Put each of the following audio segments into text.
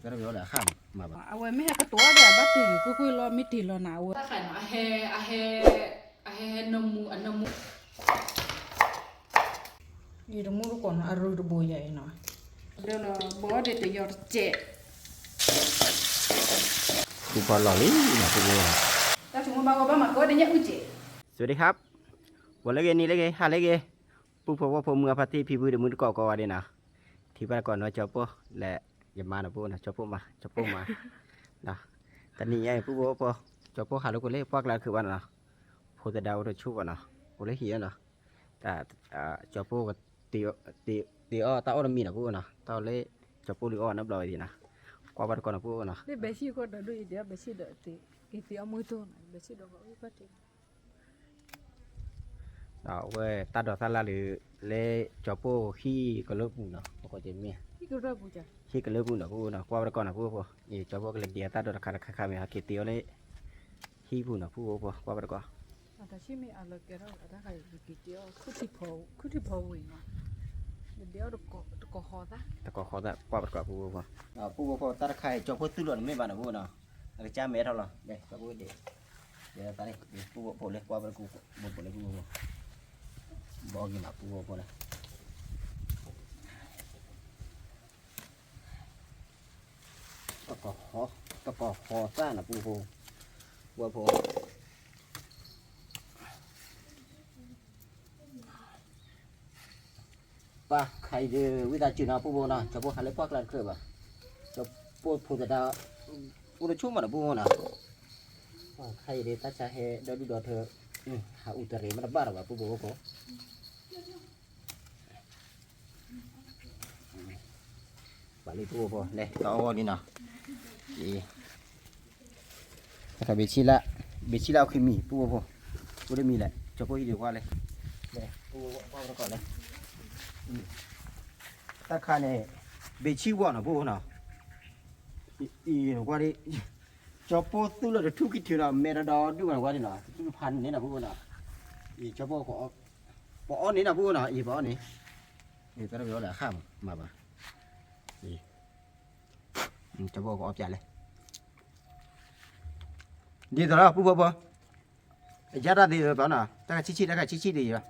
ก็ได้แล้วแหละข้ามมาแบบเอาไว้ไม่ให้กระตัวเดี๋ยวบัดตีกูคุยรอมิตีรอหนาวถ้าใครเนาะอะเฮนมูอันนมูยี่ตรงมูก่อนอารูดบุยใหญ่เนาะเดี๋ยวเราบอกเดี๋ยวจะยอดเจ๊กูพอหล่อเลยนะกูถ้าสมมติบางคนมาก็ได้เนี่ยอุ้ยเจ๊สวัสดีครับวันเล็กนี่เล็กฮาเล็กผู้พบว่าผมเมื่อพัทที่พี่บื้อเดือมือก่อเดนะที่บ้านก่อนว่าเจ้าปุ๊และอย่ามานะปุ๊นะเจ้าปุ๊มานะตอนนี้ไอ้ผู้บอกปุ๊เจ้าปุ๊หาลูกคนเล็กพวกเราคือวันนะโพธิ์ดาวเราชุบวันนะคนเล็กเหี้ยนะแต่เจ้าปุ๊กับตีอ้อตาอ้อมีนะปุ๊นะตาเล็กเจ้าปุ๊หรืออ้อนับลอยดีนะกว่าบ้านก่อนนะปุ๊นะนี่เบสิก็ได้ด้วยเดี๋ยวเบสิเดี๋ยวตีเอามือตัวเบสิเดี๋ยวก็อุ้ยพัดตีเว้ยตัดดอกตัดละหรือเล่จอโป้ขี้ก็เลิกพูดเนาะพอจะมีที่ก็ได้บุจ้ะขี้ก็เลิกพูดเนาะพูดเนาะกว่าไปก่อนนะพูดพอนี่จอโป้ก็เลยเดียตัดดอกคาเมฮะเกตียวเลยขี้พูดเนาะพูดพอกว่าไปก่อนแต่ชิมีอะไรก็ได้แต่ใครกิเดียวคือที่พอวิ่งเนาะเดี๋ยวตะกอคอซะตะกอคอซะกว่าไปก่อนพูดพอตัดไข่จอโป้ตื้อหล่นไม่บ้านนะพูดเนาะแล้วจ้าเมทเท่าไหร่เดี๋ยวพูดเดี๋ยวตอนนี้พูดพอเลยกว่าไปกูบอกเลยพูดบอกกี่มาพูดพอเลยตะกอคอซ่านะพูดว่าพอป่ะใครเจอวิธีจีนพูดนะจะพูดอะไรพวกนั้นคือป่ะจะพูดแต่ดาพูดชุ่มมันพูดนะใครเดตัดสาเหตุดูดอเธอหาอุตริมันบ้าหรือเปล่าพูดก็บาลีพูดพอเนี่ยต่อวันนี้นะถ้าเบชิละคือมีพูดพอพูดได้มีแหละจะพูดดีกว่าเลยเนี่ยพูดว่าก่อนเลยตาคาเนี่ยเบชิวะนะพูดนะกว่าดิจอปตู้เราจะทุกข์ที่เราเมรดาดูกันว่าดินะทุกพันนี่นะพูดนะจอปก็ปอนี่นะพูดนะปอนี่ก็ได้แล้วแหละข้ามมาบ่จอปก็ออกใจเลยดีต่อแล้วพูดบ่ยัดได้ดีต่อนะแต่ก็ชี้ดีป่ะ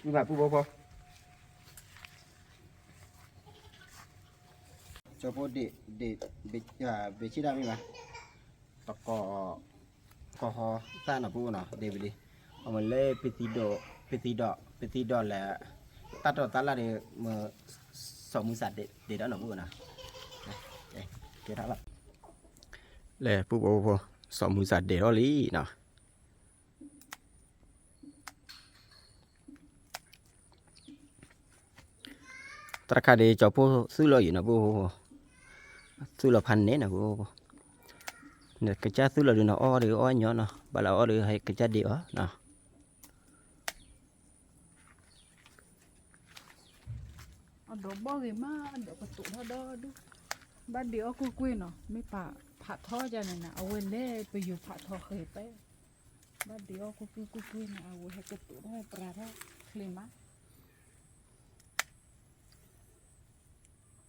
นี่แบบพูดบ่จอปเดเบชิได้ไหมมาตะกอฮอซ่านะพูดนะเดบิดีเอามาเล่เปติดอแหละตัดละเดี๋ยวมาสองมือสัตว์เดี๋ยวนะพูดนะเดี๋ยวละเล่พูดบ่สองมือสัตว์เดี๋ยวลีนะตราคาเดี๋ยวจอปซื้อเลยอยู่นะพูดซื้อละพันเนี่ยนะพูดเนี่ยกระจายซื้อละดูนะอ้อหรืออ้อเนาะเนาะบาลาอ้อหรือให้กระจายเดียวเนาะดอกบ่กี่มาดอกกระตุกเท่าดอดูบ้านเดียวคุยเนาะไม่ป่าผัดทอดจะเนี่ยนะเอาเว้นเล่ไปอยู่ผัดทอเคยไปบ้านเดียวคุยนะเอาไว้ให้กระตุกได้ปลาได้คลีมา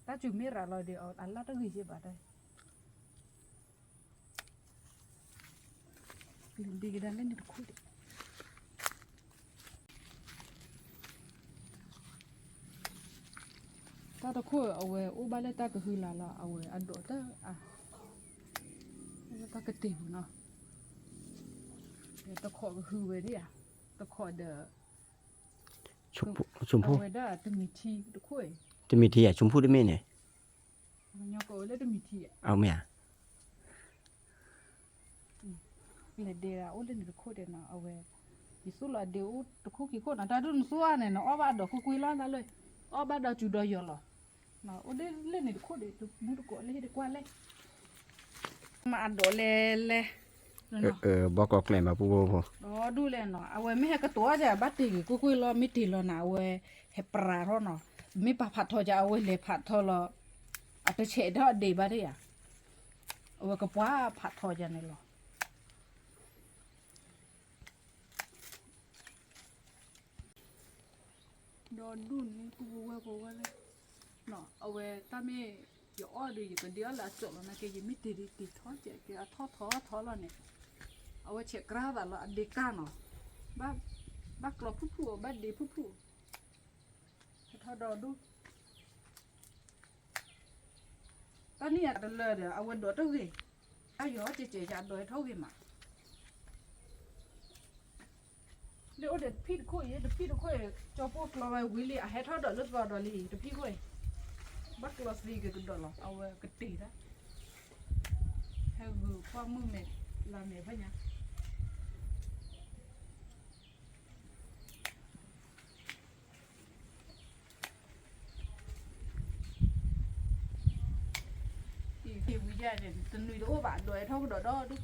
ถ้าจุ่มไม่ระลอยเดียวอันละต้องหิ้วบาทได้ดีกันเล่นดูคุยถ้าตะคุยเอาไว้อุบาเลตาก็คือละเอาไว้อันโดดตากระติ่งเนาะตะขอก็คือไว้ดิอ่ะตะขอเดอชมพู่เอาไว้ได้จะมีทีตะคุยจะมีทีอ่ะชมพู่ได้ไหมเนี่ยมันยก็เลยจะมีทีอ่ะเอาไหมอ่ะเลยเดี๋ยวเล่นตะคุยเดี๋ยวนะเอาไว้ยิสุละเดี๋ยวตะคุยกี่คนอ่ะแต่ดูนสัวเนี่ยเนาะอ้อบ้าดอกคุยล้านเลยอ้อบ้าดอกจุดยอหรอเนาะเล่นตะคุยเดี๋ยวมุดกเล่นดีกว่าเลยมาอันโดเลยบอกก็แกล้งมาพูดดูเลยเนาะเอาไว้ไม่ให้กระตัวจะบัดตีคุยรอมิตีรอนะเอาไว้ให้ปลาเขาเนาะไม่ปลาผัดทอจะเอาไว้เลยผัดทอรออาจจะเฉดได้ดีบ้าได้อ่ะเอาไว้กระป๋าผัดทอจะในรอ ดอดุนนี่กูว่ากูว่าเลยเนาะเอาไว้ถ้าไม่อย่าอ้อดีอยู่กันเดียวละจบแล้วนะแกยังไม่ตีท้อเจ๊แกท้อแล้วเนี่ยเอาไว้เช็คกระดาษละเด็กกันเนาะบ้ากรอบผู้บ้าดีผู้ให้ท้อดอดุตอนนี้อะเลยเดี๋ยวเอาไว้ดอตัววิ่งอายุเจ๊จะดอเท่าวิ่งมาเดี๋ยวเด็ดพี่คุยจอพวกเราไปวิลลี่ให้ท้อดอลึกว่าดอลี่เดี๋ยวพี่คุยบักลอสลีก็ดอลเอาไว้กตีนะให้ดูความมือเม็ดลาเม็ดพะเนี่ยที่วิจัยเนี่ยตนุยโอ้บาดโดยเท่าดอดอดู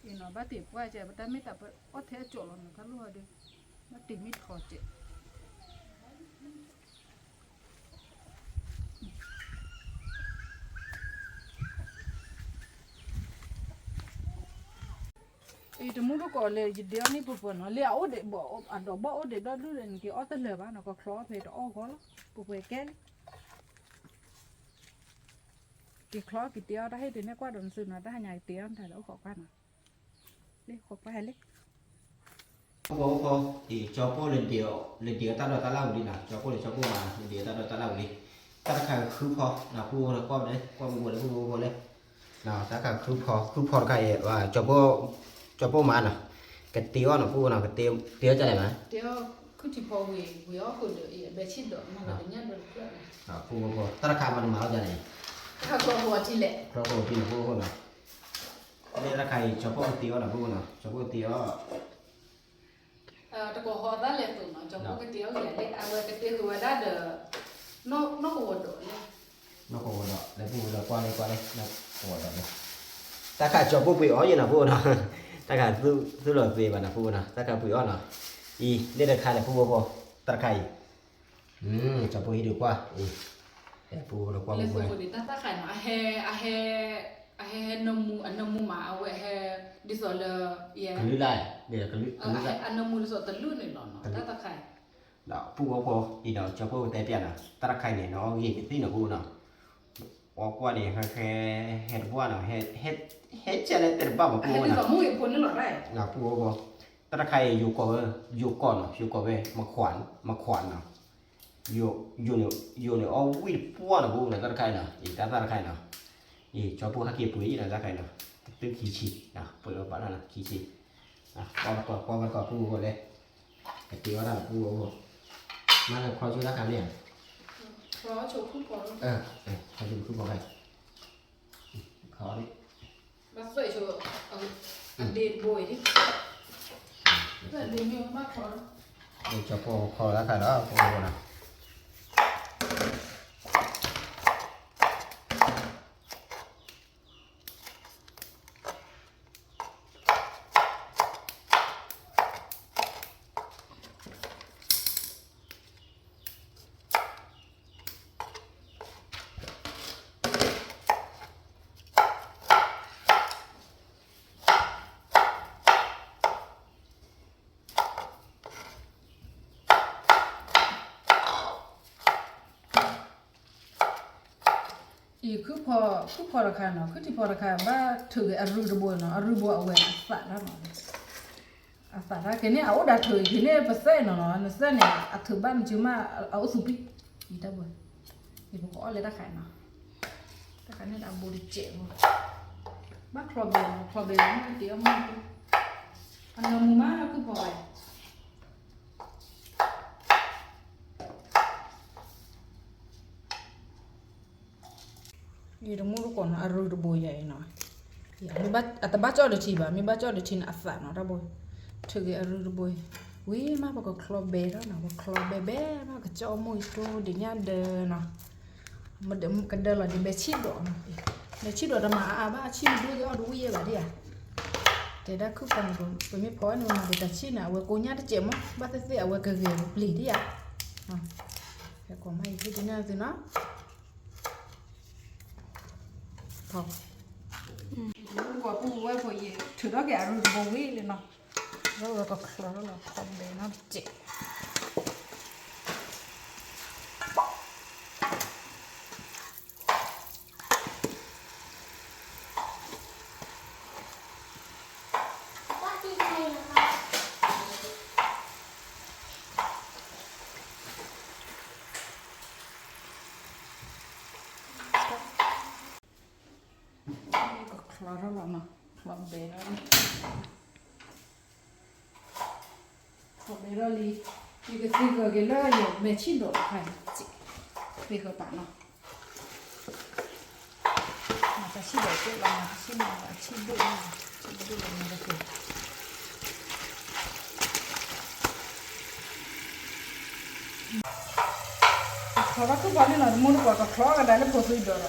อีน้องบ้าติดว่าจะแต่ไม่แต่ว่าเทจแล้วนะก็รู้ว่าดิบ้าติดมิดคอเจ็บจะมุ่งก็เลยเดี๋ยวนี้ปุ๊บเนาะเลี้ยวเด็กบอกอันดอกบอกเด็กดอดูเลยกี่อ้อตะเลยบ้านเนาะก็คล้อเพดอ้อก็แล้วปุ๊บแก่กี่คล้อกี่เตี้ยได้ให้เดี๋ยวนี้กว่าโดนซื้อนะได้ใหญ่เตี้ยแต่แล้วขอกันนะเล็กขอไปเล็กพอที่จอโป้เล่นเดียวตาเราตาเล่าดีนะจอโป้เลยจอโป้มาเล่นเดียวตาเราตาเล่าดีตาใครคือพอนะพูดแล้วก็เลยก็มัวเลยพูดเลยนะตาใครคือพอใครว่าจอโป้มาน่ะกระเตี้ยวนะพูดนะกระเตี้ยวจะไหนมั้ยเตี้ยคือที่พอวีอ๋อคนเดียวเบชิดดอกมันก็เนี้ยโดนเพื่อนพูดพอตาใครมันมาจะไหนถ้าหัวที่แหละหัวที่นะพูดนะนี่ตาใครจอโป้เตี้ยวนะพูดนะจอโป้เตี้ยวตะโกหัวได้เลยตัวเนาะจอโป้เตี้ยวใหญ่เล็กเอาไว้เตี้ยวหัวได้เด้อนอกหัวดอกเลยนอกหัวดอกแล้วพูดแล้วกว่าเลยนอกหัวดอกเลยตาใครจอโป้ปุ๋ยอ๋ออยู่นะพูดนะตาใครซื้อหลอดเสียบ้านะพูดนะตาใครปุ๋ยอ๋อนะอีเด็ดขาดเลยพูดพอตาใครจอโป้ดีกว่าแต่พูดแล้วกว่าเลยพูดดีตาใครเนาะเฮนมูมาเอาไว้เฮดิสอลเย่กลืนได้เดี๋ยวกลืนได้อันนมูดิสอลตะลุ่นเลยเนาะตาใครเนาะพูดพออีเนาะจอโป้แต่เปลี่ยนนะตาใครเนี่ยเนาะยี่ที่เนาะพูดเนาะออกว่าเนี่ยแค่เห็ดว่าเนาะเห็ดเจริญเติบโตมาพูดนะเห็ดมุ่งผลนี่หรอได้เนาะพูดพอตาใครอยู่ก่อนเนาะมาขวานเนาะอยู่เนี่ยเอาวิ่งป้วนเนาะพูดนะตาใครเนาะอีตาใครเนาะอีจอโป้ฮักเก็บปุ๋ยนะตาใครเนาะตึ้งขี้ฉีนะเปิดบ้านนั่นนะขี้ฉีนะป้อนก่อนพูดก่อนเลยไอ้ตีว่าได้พูดมาเลยขอช่วยรักกันเนี่ยขอโชว์พูดก่อนขอช่วยพูดก่อนไปขอดิมาสวยโชว์อันเดนบอยดิเพื่อนเดนมีมากขอเดี๋ยวจะขอรักกันแล้วพูดก่อนนะอีคือพอราคาเนาะคือที่พอราคาว่าถืออารูระบัวเนาะอารูบัวเอาไว้ฝาแล้วเนาะฝาแล้วแค่นี้เอาดัดถือแค่นี้เปอร์เซ็นต์เนาะนั่นเส้นเนี่ยถือบ้านจื้อมาเอาสุปิอีตาบัวอีพวกอ้อเลยตาขายเนาะตาขายนี่เอาบูดิเจ๋งบ้าคลอเบลนี่เดี๋ยวมันอันนั้นมาคือพอไอีตรงมือก่อนอารูระบัวใหญ่เนาะมีบ้าแต่บ้าจอดทีบ่มีบ้าจอดทีน่ะฝาเนาะตาบัวถืออารูระบัววิมาบอกคลอเบลเนาะคลอเบเบ้มาก็จะเอามือตัวเดี๋ยวนี้เดินเนาะมันเดี๋ยวกันเดินละเดี๋ยวเบชิดดอกเนาะเบชิดดอกมาบ้าชิดดูเดี๋ยวดูเยอะแบบนี้แต่ได้คือคนเป็นไม่พอเนี่ยมันจะชิดนะเอาไว้โกญ่จะเจ็บมั้งบ้าเสียเอาไว้กระเกียบปลีดิอ่ะแค่ก็ไม่คิดจะเนี่ยสิเนาะพอรู้ว่าผู้ว่าพอยี่ถือว่าแกรู้บ่วิเลยเนาะแล้วเราก็คลอแล้วเราทำเลยนะเจ็บ ก็คลอร์แล้วเนาะคลอเบรอลีคลอเบรอลีนี่ก็ที่ก็เกล้าอยู่ไม่ชิดดอกใครจิไปก็ป่าเนาะมาจะชิดดอกเจ้าเรามาชิดมาชิดดูชิดดูมันก็คือคลอร์ก็บอกนี่เนาะมันก็คลอร์ก็ได้แล้วพอสุดดอก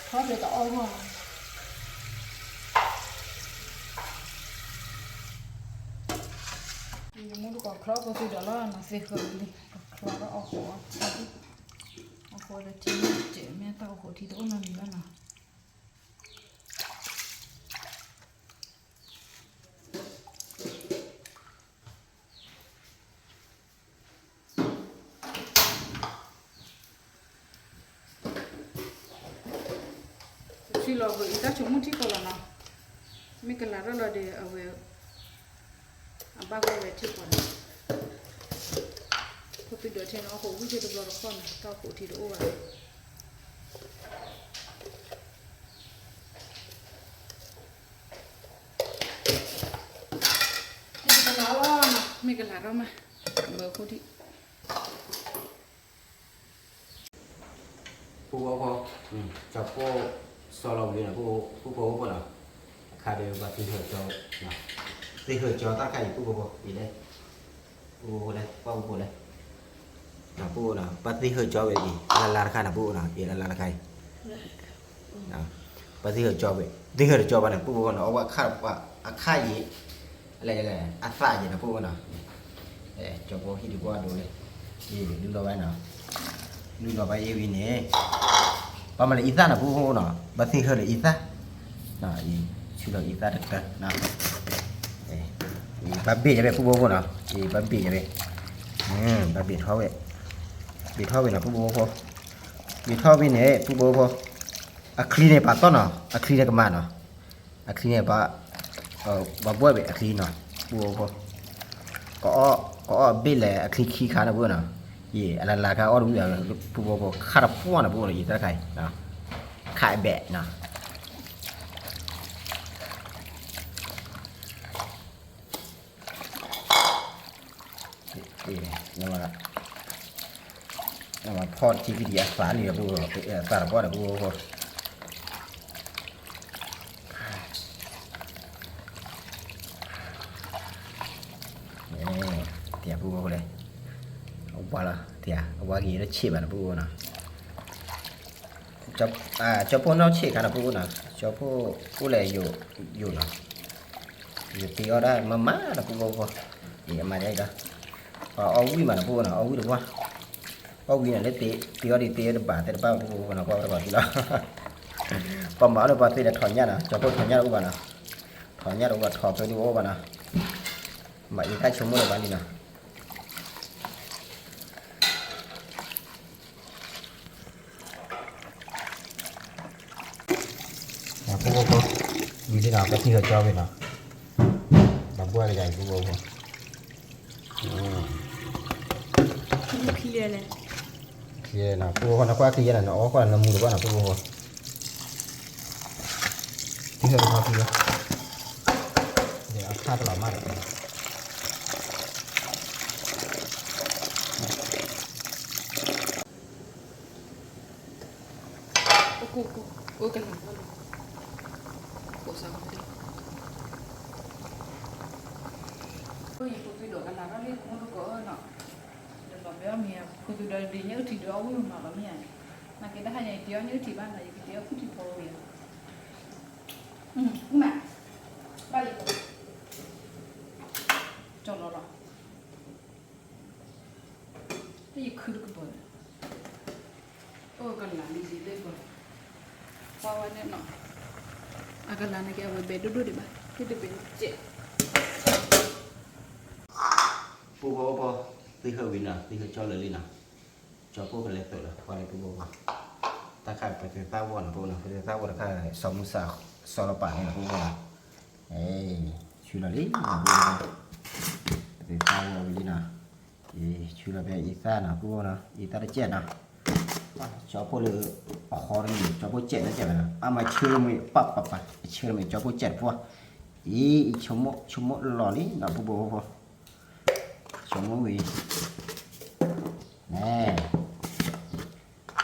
คลอร์เด็กก็เอามาmundo com a croca tudo lá na cerca ali clara ao rua sabe ao rua da tinha minha tá o rua tido na minha na si logo ita chumu ti kola na mi kala ro de awe abago we ti kola ko ti do chen o ko wi ti do ro kon ta ko ti do wa ti kala wa mi kala ro ma mo ko ti ผู้พ่อจะพ่อสโลว์เลยนะผู้พ่อนะคาเดียวกับที่เหอจอนะที่เหอจอตั้งใครผู้พ่ออีเลยผู้เลยพ่อผู้เลยนะผู้นะปัตติเหอจอเวอีลาลาค่านะผู้นะอีลาลาใครนะปัตติเหอจอเวที่เหอจอบ้านนะผู้พ่อนะเอาว่าค่าว่าค่ายีอะไรอะไรอัตรายีนะผู้นะจอพ่อที่ดีกว่าดูเลยดูเราไว้นะดูเราไปเอวีเนี่ยประมาณอีซ่านะผู้นะบัดนี้เขาเลยอีซ่านะอีชื่อเราอีซ่าเด็กๆนะบับบี้จะเป็นผู้บ่าวนะอีบับบี้จะเป็นบับบี้เท่าเว้บีเท่าเว้นะผู้บ่าวบีเท่าเว้เนี่ยผู้บ่าวอะคลีเนี่ยปะต้นนะอะคลีเนี่ยก็มาเนาะอะคลีเนี่ยปะบับบัวเว้อะคลีเนาะผู้บ่าวก็บี้เลยอะคลีขี้ขานะผู้นะอะไรล่ะครับอ๋อรู้อย่างผู้บ่าวขาดพ่วงนะผู้นะอีตาใครนะขายแบะนะนี่มาละนี่มาพอดที่วิทยาศาสตร์นี่ผู้สารพัดผู้นี่เดี๋ยวผู้เลยเอาไปละเดี๋ยวเอาไว้กี่แล้วเชี่ยแบบผู้นะจะพูดน้องเชี่ยกันนะผู้นะจะผู้เลยอยู่นะอยู่ตีก็ได้มานะผู้นี่มาได้ก็เอาวิ่งมานะผู้นะเอาวิ่งดีกว่าเอาวิ่งเนี่ยตีก็ดีตีได้บาทแต่บ้าผู้นะก็ได้บาทที่ละปมบ้าได้บาทที่ได้ถอนยานะจะพูดถอนยาดูบ้านะถอนยาดูบ้าถอนไปดูบ้านะมาอีกแค่ชั่วโมงบ้านนี่นะผู้วิธีการก็ที่เขาเจ้าไปเนาะบางบัวใหญ่ผู้เคลียร์เลยเคลียร์นะผู้คนนักว่าเคลียร์นะเนาะอ๋อคนละมือหรือว่านะผู้ที่เขาทำเคลียร์เดี๋ยวค่าตลอดมากเลยกูกันหลังก็กูสั่งดิกูยังกูไปดูกันหลังแล้วนี่กูก็เนาะเดี๋ยวเราเบี้ยเมียกูจะเดินดีเนี้ยที่เดียววิ่งมาแล้วเมียนักเก็ตได้ให้เดียวเนี้ยที่บ้านไหนเดียวกูที่พอเวียกูแม่ไปเลยจนแล้วนี่คือกูบ่โอ้กันหลังดีเลยบ่Pawan ni no, agar lana kaya awal bed dulu deh bah, kita benci. ผู้พ่อตีเขาวินนะตีเขาเจ้าเลยนะ cho bố cái lệ tự là qua đây bố bố ta khai phải từ ta buồn bố nào phải từ ta buồn khai sống sao sau đó bạn là bố nào ấy chú là lý là bố từ ta buồn gì nào thì chú là về ý ta nào bố nào ý ta đã chết nào cho bố lừa khó đấy cho bố chết nó chết nào à mà chưa mình bắp chưa mình cho bố chết bố ý chống mốt lò lý là bố chống mốt gì nè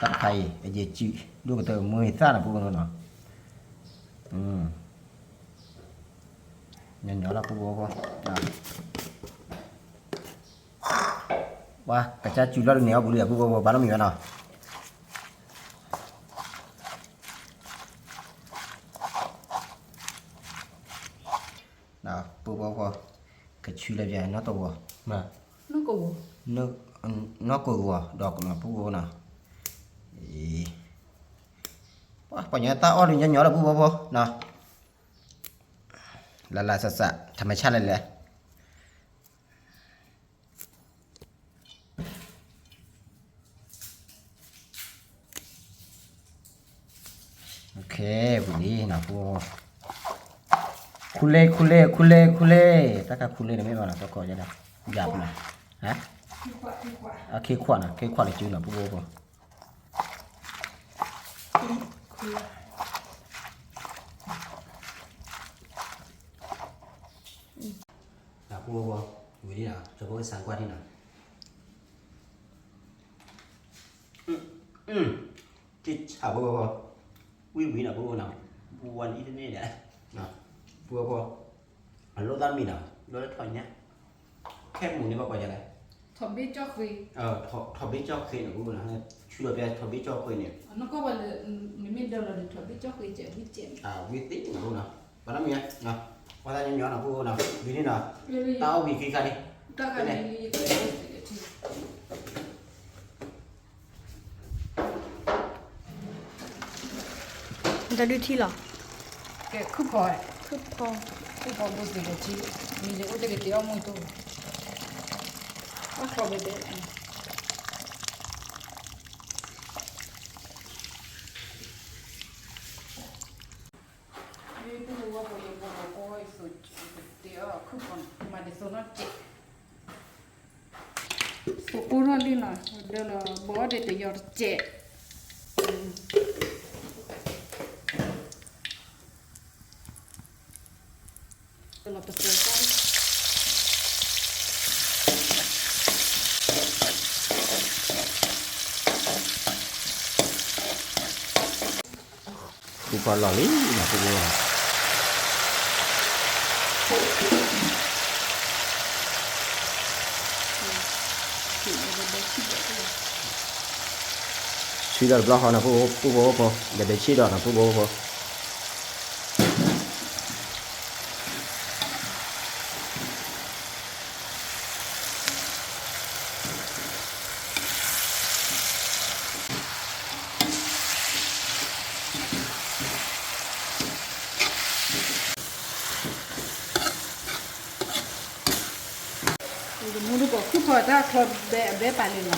tắt khay cái gì chị đưa từ 10 xa là bố nó nhỏ là bố qua cả cha chú lo được néo bố lìa bố bán nó mình nào nào bố cái chú là về nó to mà nó cổ đọc mà bố nào bỏ nhớ ta ôn nhỏ là bố nào là sạ thầm mày chăn lên lẹ ok buổi đi nào bố khuê ta cả khuê này mấy bạn nào có coi cho đây gặp này hả à khi khoản là chứ là bố nào bố buổi đi nào cho bố sáng qua đi nào chị chào bố buổi nào bố nào bố ăn ít thế này đấy nào bố lô tan mì nào lô đất thôi nhá khép mùng đi bao giờ đây thầm biết cho khi thầm biết cho khi nào bố nào chưa được thầm biết cho khi này nó có bao giờ mình đâu là được thầm biết cho khi biết biết tích nào bố nào và nó nhá nào qua đây nhỏ nào bố nào vì thế nào tao vì khi khai đi cái này đã đi thi là cái khúc hỏi cứ có bố gì cái chi mình sẽ có cái tiêu mồi thôi bắt vào đây cô nó đi nào đây là bỏ để tự giọt chè đây là bớt rồi bố còn lò lý là bố suy là lo họ là bố để chi đó là bố muốn có khúc hỏi ta club bé bà lên là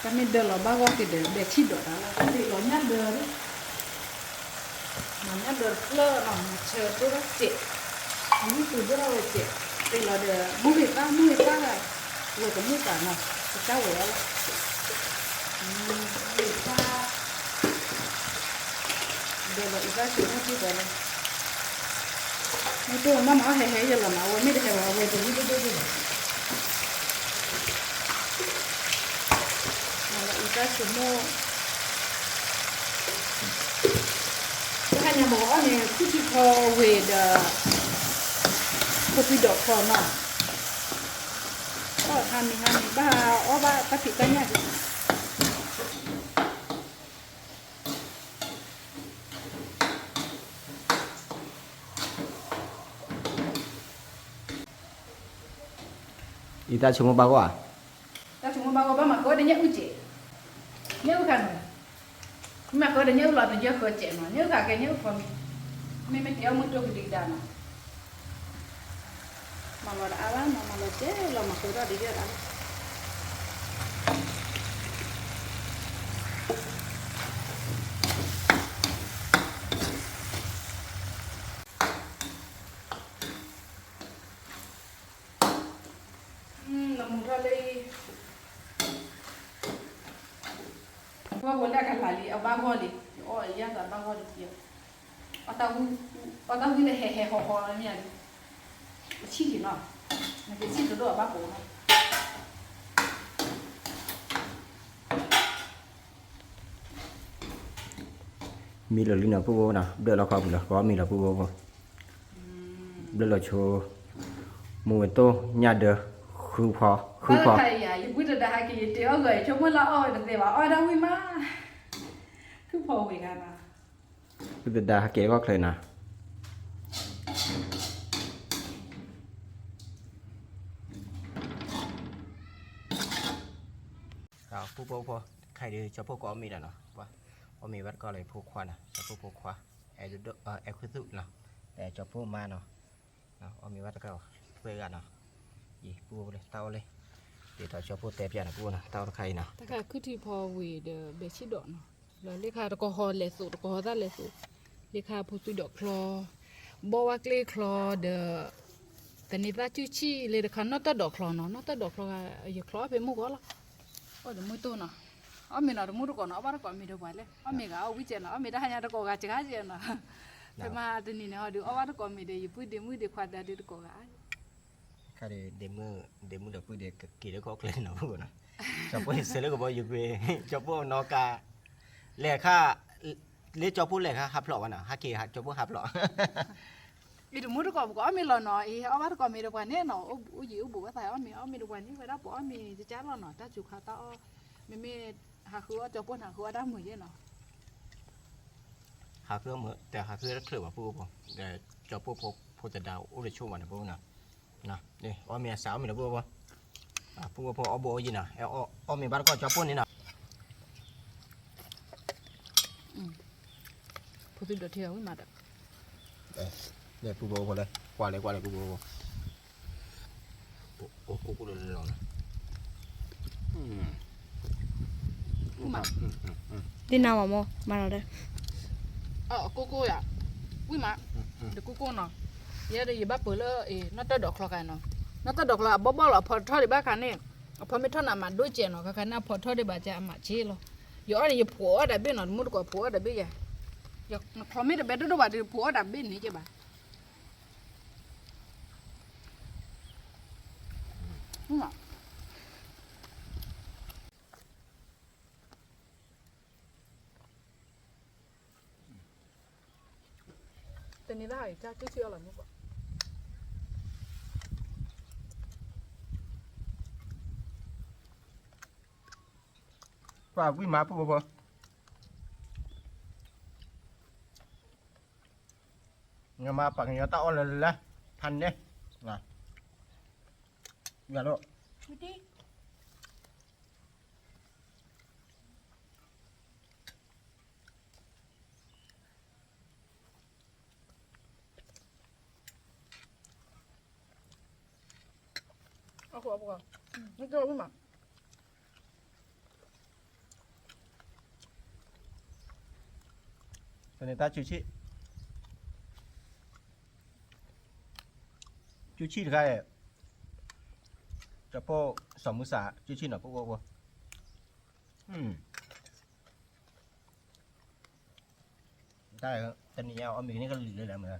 cái mình đưa là bao cái để bé chi đó là cái nó nhát đưa đấy mà nhát đưa lơ nó chờ tôi đã chết những từ rất là chết đây là để mua hết ta này rồi có mua cả nào cái cháu rồi đó mua ta đây là cái chuyện nó chỉ vậy nói tôi nó nói hay giờ là mà mới được vào về từ những cái cái số mô cái nhà bố này cứ chỉ có về the coffee.com mà hàng ba các thị cái nhà ý ta chúng bao à ta chúng bao ba mà có đến nhớ chị nhớ khăn mà có đến nhớ là được nhớ trẻ mà nhớ cả cái nhớ phần mình kéo một chỗ cái đi đàn mà đã là mà chết là mà có ra đi ra la kalali abagoli o ya da abagoli pia ota hu le he ho ho ni ya chi ki no na ke chi do ba ko no มีเหลือลินะผู้โบนะเดือดเราความเหลือก็มีเหลือผู้โบเดือดเราโชว์มูเวนโตญาเดือคือพอคือพอ ใครอย่าอยู่พูดได้กี่เดียวเลยชมว่าละอ้อยแต่ว่าอ้อยดาวิมาคือพอเวกันนะ คือดาเกก็เคยนะเราผู้โบพอใครดีจะพวกก็มีแล้วเนาะว่ามีวัดก็เลยพวกควานะจะพวกควาแอร์ดูแอร์คุซุเนาะแต่จะพวกมาเนาะมีวัดก็เพื่อกันเนาะยี่ผู้เลยเต้าเลยเดี๋ยวจะพวกเตะปีนะผู้นะเต้าใครเนาะ แต่ก็คือที่พอเวเดเบชิดอนแล้วเลขาตะกอฮอเลสุตะกอฮอตาเลสุเลขาผู้สุดอกคลอบอว่าเกลคลอเดแต่นี่ตาชื่อชีเลยคันนอตดอกคลอเนาะนอตดอกคลออย่าคลอไปมุกก็ละโอ้เดี๋ยวมือตัวเนาะเอามีเนาะเดี๋ยวมือตัวก่อนเนาะบ้านก่อนมีเดี๋ยวไปเลยเอามีก็เอาวิจัยเนาะเอามีได้ให้ยาตะกอกาจิกาเจเนาะแต่มาตัวนี้เนาะเดี๋ยวเอาบ้านก่อนมีเดี๋ยวพูดเดี๋ยวมือเดี๋ยวควาดเดี๋ยวตะกอกา ค่ะเดมือเดี๋ยวพูดเดี๋ยวกี่แล้วก็เคลื่อนเนาะพูดนะจะพูดเสร็จแล้วก็บอกอยู่เวจะพูดนอกาแหล่ค่าเลี้ยจะพูดแหล่ค่าฮับหล่อกันนะฮักกี่ฮัจะพูดฮับหล่อ อีดูมือตะกอกเอามีหล่อเนาะอีเอาบ้านก่อนมีเดี๋ยวกว่านี้เนาะอู้ยี่อู้บุกก็ใส่เอามีเดี๋ยวกว่านี้ไปได้ปุ๊เอามีจะจ้าหล่อเนาะถ้าจุกขาตาไม่หาคือจะพูดหาคือได้หมือเยอะเนาะ หาเครื่องมือแต่หาเครื่องเคลือบว่าพูดผมแต่จะพูดจะดาวอุดช่วงวันนะพูดนะนี่ว่ามีสาวมีนะพูดว่าพูดว่าพอเอาโบยินะเอามีบ้านก็จะพูดนี่นะ ผู้ติดเที่ยวมาดับ เนี่ยพูดโบพอเลยกว่าเลยพูดโบโอ้กูเลยลองนะผู้มา Đi nào mà mua? Mà nào đây? โกโก้อะวิ่งมาเดี๋ยวโกโก้เนาะเดี๋ยวบ้าเปิดเลยน่าจะดอกคลอกันเนาะน่าจะดอกคลอบ่หรอพอทอดได้บ้ากันเนี่ยพอไม่ทอดน้ำมันด้วยเจนเนาะกันน่าพอทอดได้บ้าจะมาเชี่ยหรออยู่อะไรอยู่ผัวดับเบิ้ลเนาะมุดกว่าผัวดับเบิ้ลยังพอไม่ดับเบิ้ลด้วยบ้าเดี๋ยวผัวดับเบิ้ลนี่จะบ้าแต่นี่ได้จ้าเชื่อหรอมุก ว่าวิ่งมาพูดพอเงี้ยมาปักเงี้ยตาอ่อนเลยละทันเนี่ยนะอย่าโล Putih. Aku apa kau? Ini kau apa? Ternyata cuci cái cho po sòng musa cuci nó po đây tên nhau ở miền này có lì lại mà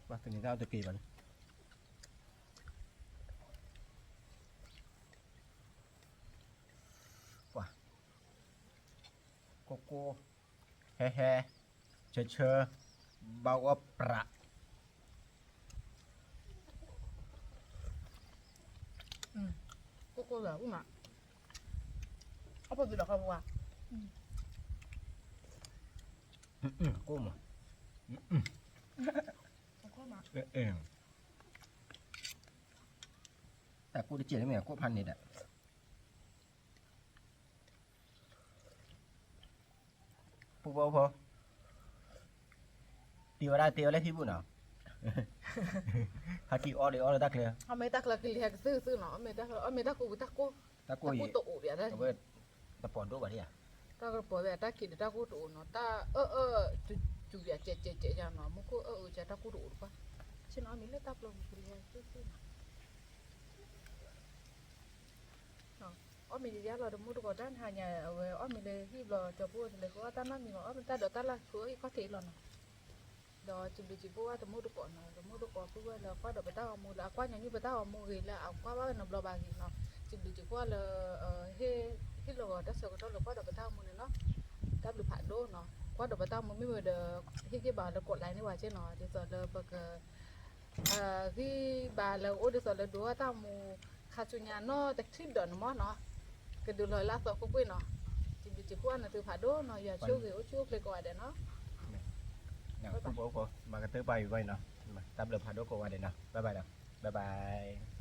và từ nhau từ kỳ vậy wow coco he he chơi bao ấp ra Coco là cái mà. Apa tu dah kau buat? cô mà Coco mà.แต่กูได้เจอได้ไหมกูพันนี่แหละพวกพอตีว่าได้ตีว่าได้ที่บุญเหรอ ฮากิออเดออตักเลย เอาไม่ตักละกิเลสซื้อเนาะไม่ตักเอาไม่ตักกูตักกู ตักกู ตัก อี กูโตเบียได้ เอาไว้ตะปอนดูบ่ดิอ่ะ ตักปอเบียตักกินตักกูโตเนาะตาจูเบียเจจังเนาะมุกูจะตักกูโตปะฉันเอาไม่เล่ตักลงกิเลสซื้อเนาะอ๋อมีเดียเราดมุดก็ด้านหายเอาไว้อ๋อมีเลยที่เราจะพูดเลยก็ตานั่นมีอ๋อมันตาเดตาละคือก็เทลเนาะดอจิบว่าดมุดก็เนาะดมุดก็พูดแล้วก็ดไปตาเอามูละก็อย่างนี้ไปตาเอามูเลยแล้วเอาก็ว่านับเราบางเนาะจิบว่าเลยที่เราได้สกัดเราก็ดไปตามูเนาะกับหรือผ่านโดเนาะก็ดไปตามูไม่เหมือนเดิมที่บ่าวเรากดไลน์นี่ว่าใช่เนาะเดี๋ยวจะเลยบอกที่บ่าวเราโอ้เดี๋ยวจะเลยดูว่าตามูคาจุญญาเนาะแต่ที่เดินมั้งเนาะก็ดูเลยล่าสุดก็คุยเนาะจิบว่าน่ะถือผ่านโดเนาะอย่าชู้เกี่ยวชู้เลยก่อนเดี๋ยวเนาะ อย่างผู้บอกก็มากระตื้อไปไว้เนาะตับเดือบพาโดโกว่าเดี๋ยวเนาะบ๊ายบายเนาะบ๊ายบาย